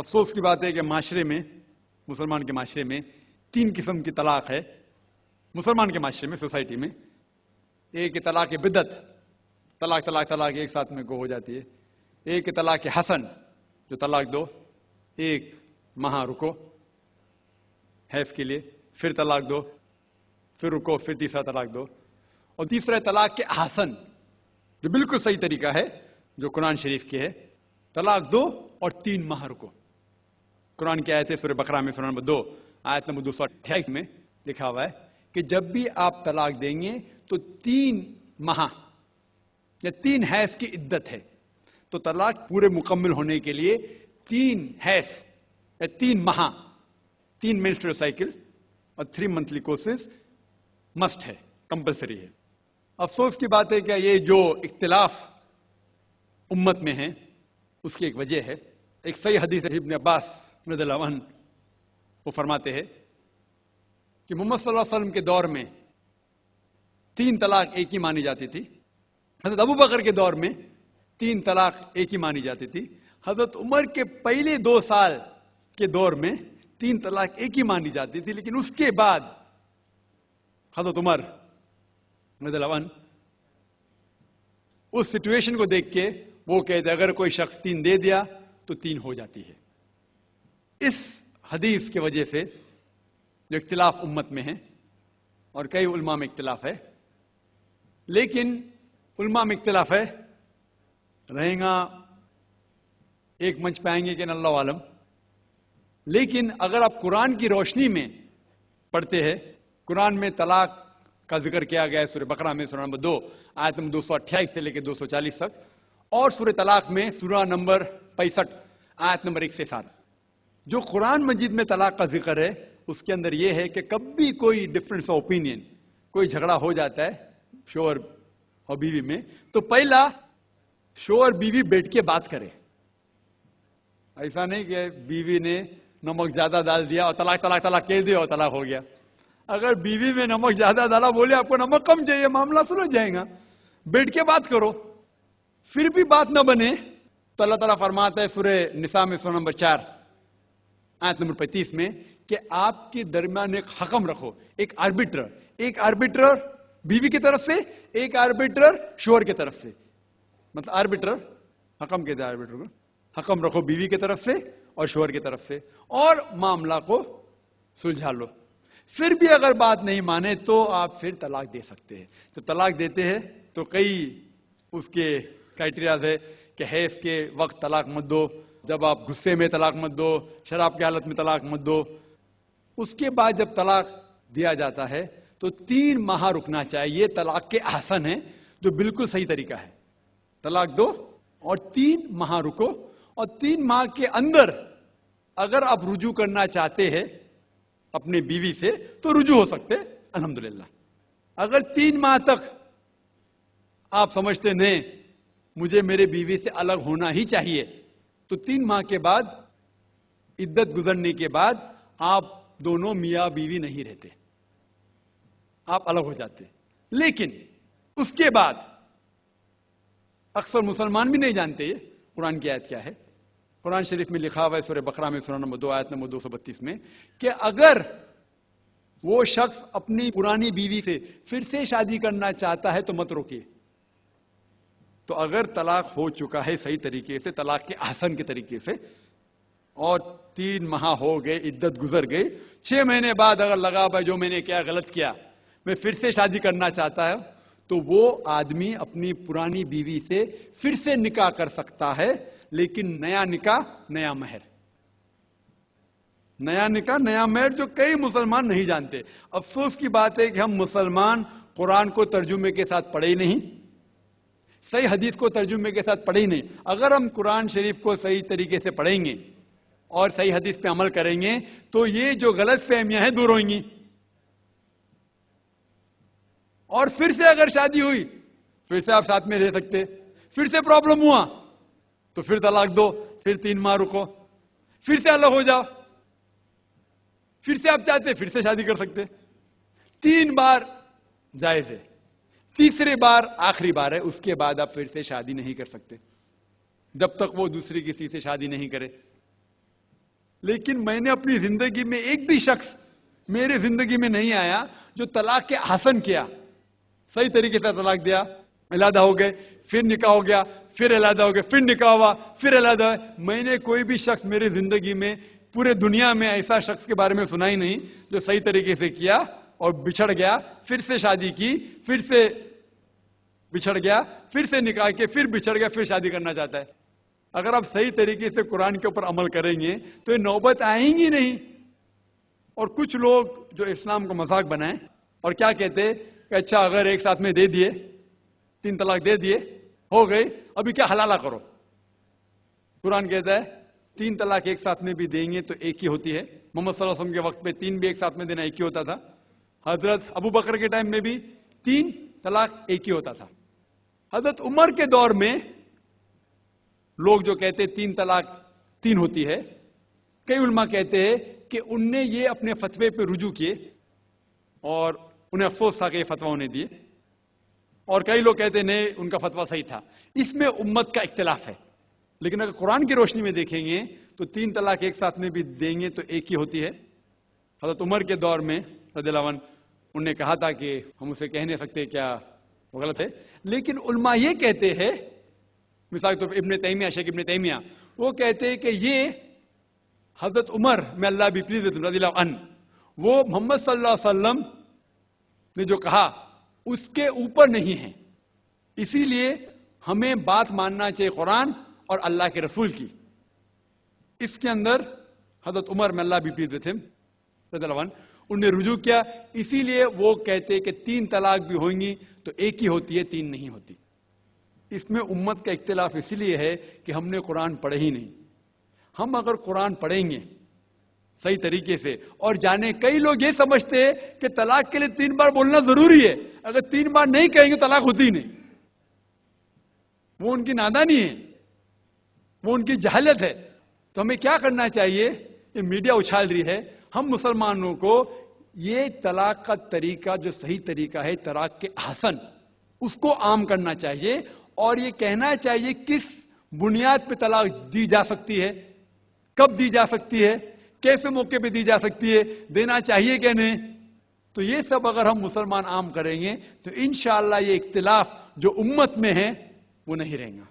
افسوس کی بات ہے کہ معاشرے میں، مسلمان کے معاشرے میں 3 قسم کی طلاق ہے. مسلمان کے معاشرے میں، سوسائٹی میں ایک طلاق بدعت، طلاق طلاق طلاق ایک ساتھ میں ہو جاتی ہے. ایک طلاق حسن، جو طلاق دو، ایک ماہ رکو حیض کے لیے، پھر طلاق دو، پھر رکو، پھر تیسرا طلاق دو. اور تیسرا طلاق کے احسن، جو بالکل صحیح طریقہ ہے، جو قرآن شریف کی ہے. طلاق دو اور 3 ماہ رکو. قرآن کی آیت ہے سورہ بقرہ میں، سورہ نمبر 2 آیت نمبر 228 میں لکھا ہوا ہے کہ جب بھی آپ طلاق دیں گے تو 3 ماہ یا 3 حیض کی عدت ہے. تو طلاق پورے مکمل ہونے کے لیے 3 حیض یا 3 ماہ، 3 menstrual سائیکل اور 3 monthly courses مسٹ ہے، کمپلسری ہے. افسوس کی بات ہے کہ یہ جو اختلاف امت میں ہے اس کی ایک وجہ ہے. ایک صحیح حدیث ابن عباس رضی اللہ عنہ وہ فرماتے ہیں کہ محمد صلی اللہ علیہ وسلم کے دور میں 3 طلاق ایک ہی مانی جاتی تھی. حضرت ابو بکر کے دور میں 3 طلاق ایک ہی مانی جاتی تھی. حضرت عمر کے پہلے 2 سال کے دور میں 3 طلاق ایک ہی مانی جاتی تھی. لیکن اس کے بعد حضرت عمر رضی اللہ عنہ اس سچویشن کو دیکھ کے وہ کہتے اگر کوئی شخص 3 دے دیا تو 3 ہو جاتی ہے. اس حدیث کی وجہ سے جو اختلاف امت میں ہے، اور کئی علماء میں اختلاف ہے، لیکن علماء میں اختلاف ہے رہیں گا ایک منچ پہ آئیں گے کہ اللہ عالم. لیکن اگر آپ قرآن کی روشنی میں پڑھتے ہیں، قرآن میں طلاق کا ذکر کیا گیا ہے سورہ بقرہ میں، سورہ نمبر 2 آیت نمبر 228 سے لے کے 240 تک، اور سورہ طلاق میں سورہ نمبر 65 آیت نمبر 1 سے 7. جو قرآن مجید میں طلاق کا ذکر ہے اس کے اندر یہ ہے کہ کبھی کوئی ڈفرنس آف اوپینین، کوئی جھگڑا ہو جاتا ہے شوہر اور بیوی میں، تو پہلا شوہر بیوی بیٹھ کے بات کرے. ایسا نہیں کہ بیوی نے نمک زیادہ ڈال دیا اور طلاق طلاق طلاق کہہ دیا اور طلاق ہو گیا. اگر بیوی میں نمک زیادہ ڈالا، بولے آپ کو نمک کم چاہیے، معاملہ سلجھ جائے گا. بیٹھ کے بات کرو. پھر بھی بات نہ بنے تو اللہ تعالیٰ فرماتا ہے سورہ نساء میں سورہ نمبر 4 آیت نمبر 35 میں کہ آپ کے درمیان ایک حکم رکھو، ایک آربیٹر بیوی کی طرف سے، ایک آربیٹر شوہر کی طرف سے. مطلب آربیٹر، حکم کہتے ہیں آربیٹر کو، حکم رکھو بیوی کی طرف سے اور شوہر کی طرف سے، اور معاملہ کو سلجھا لو. پھر بھی اگر بات نہیں مانے تو آپ پھر طلاق دے سکتے ہیں. تو طلاق دیتے ہیں تو کئی اس کے کرائٹیریاز ہے کہ حیض کے وقت طلاق مت دو، جب آپ غصے میں طلاق مت دو، شراب کی حالت میں طلاق مت دو. اس کے بعد جب طلاق دیا جاتا ہے تو 3 ماہ رکنا چاہیے. طلاق کے احسن ہے، جو بالکل صحیح طریقہ ہے. طلاق دو اور 3 ماہ رکو، اور 3 ماہ کے اندر اگر آپ رجوع کرنا چاہتے ہیں اپنے بیوی سے تو رجوع ہو سکتے، الحمدللہ. اگر 3 ماہ تک آپ سمجھتے نہیں مجھے میرے بیوی سے الگ ہونا ہی چاہیے، تو 3 ماہ کے بعد، عدت گزرنے کے بعد، آپ دونوں میاں بیوی نہیں رہتے، آپ الگ ہو جاتے. لیکن اس کے بعد اکثر مسلمان بھی نہیں جانتے یہ قرآن کی آیت کیا ہے. قرآن شریف میں لکھا ہوا ہے سورہ بقرہ میں سورہ نمبر 2 آیت نمبر 232 میں کہ اگر وہ شخص اپنی پرانی بیوی سے پھر سے شادی کرنا چاہتا ہے تو مت روکیے. تو اگر طلاق ہو چکا ہے صحیح طریقے سے، طلاق کے احسن کے طریقے سے، اور 3 ماہ ہو گئے، عدت گزر گئی، 6 مہینے بعد اگر لگا بھائی جو میں نے کیا غلط کیا، میں پھر سے شادی کرنا چاہتا ہوں، تو وہ آدمی اپنی پرانی بیوی سے پھر سے نکاح کر سکتا ہے. لیکن نیا نکاح نیا مہر، نیا نکاح نیا مہر، جو کئی مسلمان نہیں جانتے. افسوس کی بات ہے کہ ہم مسلمان قرآن کو ترجمے کے ساتھ پڑھے ہی نہیں، صحیح حدیث کو ترجمے کے ساتھ پڑھے ہی نہیں. اگر ہم قرآن شریف کو صحیح طریقے سے پڑھیں گے اور صحیح حدیث پہ عمل کریں گے تو یہ جو غلط فہمیاں ہیں دور ہوئیں گی. اور پھر سے اگر شادی ہوئی، پھر سے آپ ساتھ میں رہ سکتے، پھر سے پرابلم ہوا تو پھر طلاق دو، پھر 3 ماہ رکو، پھر سے الگ ہو جاؤ، پھر سے آپ چاہتے پھر سے شادی کر سکتے. 3 بار جائز ہے، تیسری بار آخری بار ہے. اس کے بعد آپ پھر سے شادی نہیں کر سکتے جب تک وہ دوسری کسی سے شادی نہیں کرے. لیکن میں نے اپنی زندگی میں ایک بھی شخص میرے زندگی میں نہیں آیا جو طلاق کے حسن کیا، صحیح طریقے سے طلاق دیا، علیحدہ ہو گئے، پھر نکاح ہو گیا، پھر علیحدہ ہو گئے، پھر نکاح ہوا، پھر علیحدہ ہوا۔ میں نے کوئی بھی شخص میرے زندگی میں پورے دنیا میں ایسا شخص کے بارے میں سنا ہی نہیں جو صحیح طریقے سے کیا اور بچھڑ گیا، پھر سے شادی کی، پھر سے بچھڑ گیا، پھر سے نکاح کے، پھر بچھڑ گیا، پھر شادی کرنا چاہتا ہے۔ اگر آپ صحیح طریقے سے قرآن کے اوپر عمل کریں گے تو یہ نوبت آئیں گی نہیں۔ اور کچھ لوگ جو اسلام کو مذاق بنائیں اور کیا کہتے کہ اچھا اگر ایک ساتھ میں دے دیے، 3 طلاق دے دیے، ہو گئی، ابھی کیا حلالہ کرو۔ قرآن کہتا ہے 3 طلاق ایک ساتھ میں بھی دیں گے تو ایک ہی ہوتی ہے۔ محمد صلی اللہ علیہ وسلم کے وقت پہ 3 بھی ایک ساتھ میں دینا ایک ہی ہوتا تھا۔ حضرت ابو بکر کے ٹائم میں بھی 3 طلاق ایک ہی ہوتا تھا۔ حضرت عمر کے دور میں لوگ جو کہتے 3 طلاق 3 ہوتی ہے، کئی علماء کہتے ہیں کہ ان نے یہ اپنے فتوے پہ رجوع کیے اور انہیں افسوس تھا کہ یہ فتویٰ انہیں دیے، اور کئی لوگ کہتے نہیں ان کا فتویٰ صحیح تھا۔ اس میں امت کا اختلاف ہے، لیکن اگر قرآن کی روشنی میں دیکھیں گے تو 3 طلاق ایک ساتھ میں بھی دیں گے تو ایک ہی ہوتی ہے۔ حضرت عمر کے دور میں رضی اللہ عنہ انہوں نے کہا تھا کہ ہم اسے کہہ نہیں سکتے، کیا وہ غلط ہے، لیکن علماء یہ کہتے ہیں، مثال کے طور پر ابن تیمیہ، شیخ ابن تیمیہ، وہ کہتے ہیں کہ یہ حضرت عمر میں اللہ بھی پلیز رضی اللہ عنہ، وہ محمد صلی اللہ علیہ وسلم نے جو کہا اس کے اوپر نہیں ہے، اسی لیے ہمیں بات ماننا چاہیے قرآن اور اللہ کے رسول کی۔ اس کے اندر حضرت عمر میں اللہ بھی پلیز رضی اللہ عنہ انہوں نے رجوع کیا، اسی لیے وہ کہتے کہ 3 طلاق بھی ہوئیں گی تو ایک ہی ہوتی ہے، 3 نہیں ہوتی۔ اس میں امت کا اختلاف اس لیے ہے کہ ہم نے قرآن پڑھے ہی نہیں۔ ہم اگر قرآن پڑھیں گے صحیح طریقے سے اور جانے، کئی لوگ یہ سمجھتے ہیں کہ طلاق کے لیے 3 بار بولنا ضروری ہے، اگر 3 بار نہیں کہیں گے طلاق ہوتی ہی نہیں۔ وہ ان کی نادانی ہے، وہ ان کی جہالت ہے۔ تو ہمیں کیا کرنا چاہیے؟ یہ میڈیا اچھال رہی ہے، ہم مسلمانوں کو یہ طلاق کا طریقہ جو صحیح طریقہ ہے طلاق کے احسن، اس کو عام کرنا چاہیے اور یہ کہنا چاہیے کس بنیاد پہ طلاق دی جا سکتی ہے، کب دی جا سکتی ہے، کیسے موقع پہ دی جا سکتی ہے، دینا چاہیے کہ نہیں۔ تو یہ سب اگر ہم مسلمان عام کریں گے تو انشاءاللہ یہ اختلاف جو امت میں ہے وہ نہیں رہیں گا۔